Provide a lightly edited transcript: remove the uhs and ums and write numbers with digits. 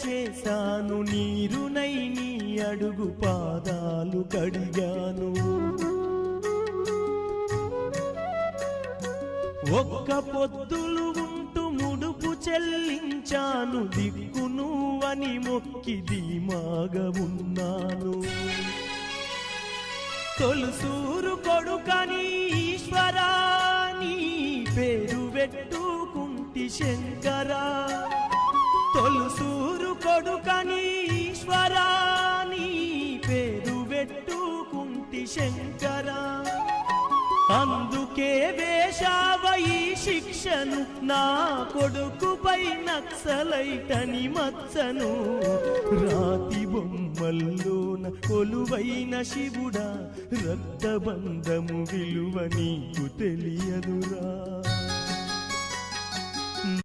చేశాను, నీరునై నీ అడుగు పాదాలు కడిగాను. ఒక్క పొద్దులు ఉంటూ ముడుపు చెల్లించాను, దిక్కు నువ్వని మొక్కి ధీమాగా ఉన్నాను. తొలుసూరు కొడుకని ఈశ్వరా నీ పేరు పెట్టుకుంటి శంకరా, తొలుసూరు కొడుకని ఈశ్వరా నీ పేరు పెట్టుకుంటి శంకరా. అందుకే వేశావ ఈ శిక్షను, నా కొడుకుపై నక్సలైటని మచ్చను. రాతి బొమ్మల్లోన కొలువైన శివుడా, రక్తబంధము విలువ నీకు తెలియదురా.